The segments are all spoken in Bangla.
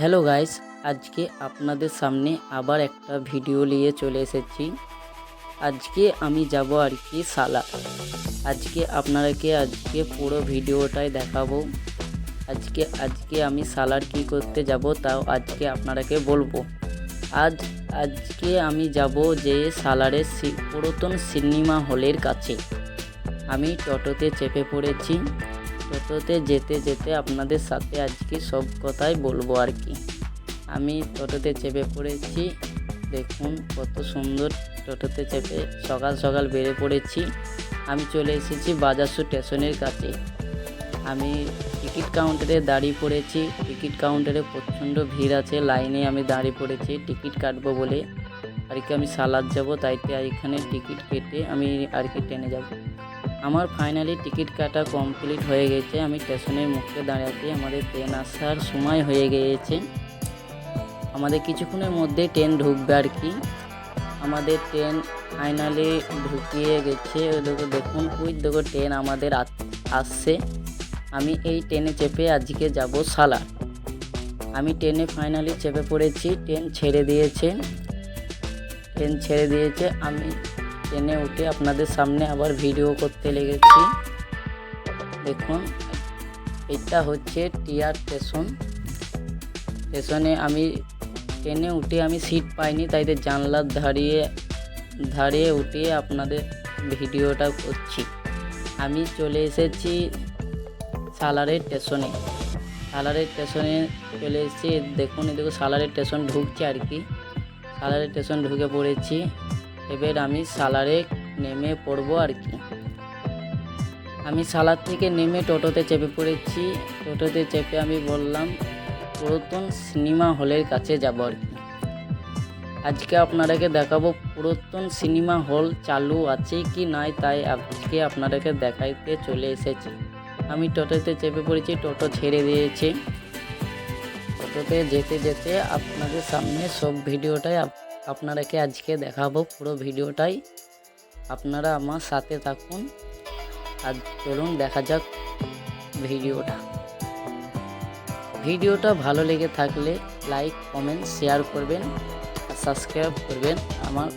হ্যালো গাইস, আজকে আপনাদের সামনে আবার একটা ভিডিও নিয়ে চলে এসেছি। আজকে আমি যাব আর কি সালার। আজকে পুরো ভিডিওটাই দেখাবো। আজকে আমি সালার কি করতে যাব তাও আজকে আপনারাকে বলবো। আজকে আমি যাব যে সালারের পুরাতন সিনেমা হলের কাছে। আমি টোটোতে চেপে পড়েছি। টোটোতে যেতে যেতে আপনাদের সাথে আজকে সব কথাই বলবো আর কি। আমি টোটোতে চেপে পড়েছি, দেখুন কত সুন্দর। টোটোতে চেপে সকাল সকাল বেড়ে পড়েছি। আমি চলে এসেছি বাজারসু স্টেশনের কাছে। আমি টিকিট কাউন্টারে দাঁড়িয়ে পড়েছি। টিকিট কাউন্টারে প্রচণ্ড ভিড় আছে, লাইনে আমি দাঁড়িয়ে পড়েছি টিকিট কাটবো বলে আর কি। আমি সালাদ যাব, তাইতে এখানে টিকিট কেটে আমি আর কি ট্রেনে যাব। আমার ফাইনালি টিকিট কাটা কমপ্লিট হয়ে গেছে। আমি স্টেশনের মুখে দাঁড়াতে আমাদের ট্রেন আসার সময় হয়ে গিয়েছে। আমাদের কিছুক্ষণের মধ্যে ট্রেন ঢুকবে আর কি। আমাদের ট্রেন ফাইনালি ঢুকিয়ে গেছে। দেখুন দেখো ট্রেন আমাদের আসছে। আমি এই ট্রেনে চেপে আজকে যাব সালার। আমি ট্রেনে ফাইনালি চেপে পড়েছি। ট্রেন ছেড়ে দিয়েছে। আমি ট্রেনে উঠে আপনাদের সামনে আবার ভিডিও করতে লেগেছি। দেখুন এটা হচ্ছে টিআর স্টেশনে আমি ট্রেনে উঠে আমি সিট পাইনি, তাই জানলার ধারে উঠে আপনাদের ভিডিওটা করছি। আমি চলে এসেছি সালারের স্টেশনে চলে এসেছি। দেখুন সালারের স্টেশন ঢুকছে আর কি। সালারের স্টেশন ঢুকে পড়েছি। এবার আমি সালারে নেমে পড়বো আর কি। আমি সালার থেকে নেমে টোটোতে চেপে পড়েছি। টোটোতে চেপে আমি বললাম পুরাতন সিনেমা হলের কাছে যাব আর কি। আজকে আপনাদেরকে দেখাবো পুরাতন সিনেমা হল চালু আছে কি নাই, তাই আজকে আপনাদেরকে দেখাইতে চলে এসেছি। আমি টোটোতে চেপে পড়েছি, টোটো ছেড়ে দিয়েছে। টোটোতে যেতে যেতে আপনাদের সামনে সব ভিডিওটাই আপনাদেরকে আজকে দেখাবো। পুরো ভিডিওটাই আপনারা আমার সাথে থাকুন। আর চলুন দেখা যাক ভিডিওটা ভালো লেগে থাকলে লাইক কমেন্ট শেয়ার করবেন আর সাবস্ক্রাইব করবেন, আমার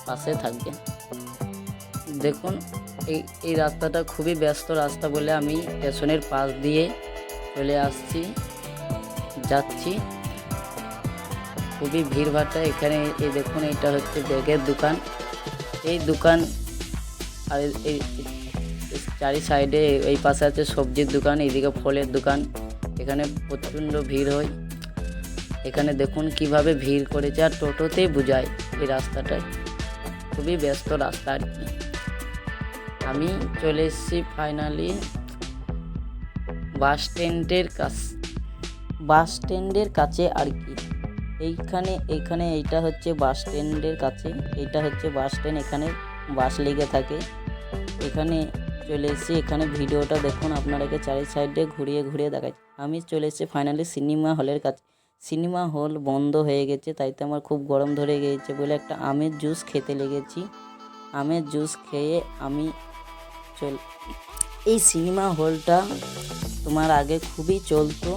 পাশে থাকবেন। দেখুন এই রাস্তাটা খুবই ব্যস্ত রাস্তা বলে আমি স্টেশনের পাশ দিয়ে চলে যাচ্ছি। খুবই ভিড়ভাট্টা এখানে। এই দেখুন এটা হচ্ছে ব্যাগের দোকান। এই দোকান আর এই চারি সাইডে এই পাশে আছে সবজির দোকান, এইদিকে ফলের দোকান। এখানে প্রচণ্ড ভিড় হয়। এখানে দেখুন কিভাবে ভিড় করেছে, আর টোটোতেই বোঝায় এই রাস্তাটায় খুবই ব্যস্ত রাস্তা আর কি। আমি চলে এসেছি ফাইনালি বাস স্ট্যান্ডের কাছে আর কি। এইখানে এইটা হচ্ছে বাস স্ট্যান্ডের কাছে। এইটা হচ্ছে বাস স্ট্যান্ড, এখানে বাস লেগে থাকে। এখানে চলে এসেছি। এখানে ভিডিওটা দেখুন, আপনাদেরকে চারি সাইডে ঘুরিয়ে দেখাই। আমি চলে এসেছি ফাইনালি সিনেমা হলের কাছে। সিনেমা হল বন্ধ হয়ে গেছে, তাইতে আমার খুব গরম ধরে গিয়েছে বলে একটা আমের জুস খেতে লেগেছি। আমের জুস খেয়ে আমি এই সিনেমা হলটা তোমার আগে খুবই চলতো।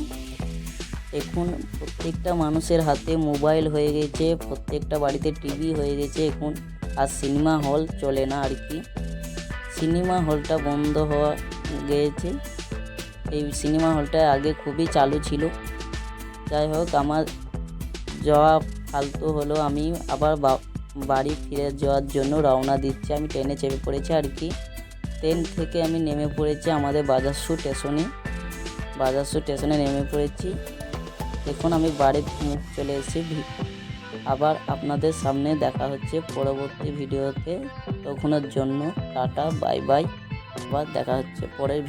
এখন প্রত্যেকটা মানুষের হাতে মোবাইল হয়ে গেছে, প্রত্যেকটা বাড়িতে টিভি হয়ে গেছে এখন, আর সিনেমা হল চলে না আর কি। সিনেমা হলটা বন্ধ হওয়া গিয়েছে। এই সিনেমা হলটা আগে খুবই চালু ছিল। যাই হোক, আমার যাওয়া ফালতু হলো। আমি আবার বাড়ি ফিরে যাওয়ার জন্য রওনা দিচ্ছি। আমি ট্রেনে চেপে পড়েছি আর কি। ট্রেন থেকে আমি নেমে পড়েছি আমাদের বাজারসু স্টেশনে নেমে পড়েছি। এখন আমি বাড়ির মুখ চলে এসেছি। আবার আপনাদের সামনে দেখা হচ্ছে পরবর্তী ভিডিওতে। তখনের জন্য টাটা, বাই বাই। আবার দেখা হচ্ছে পরের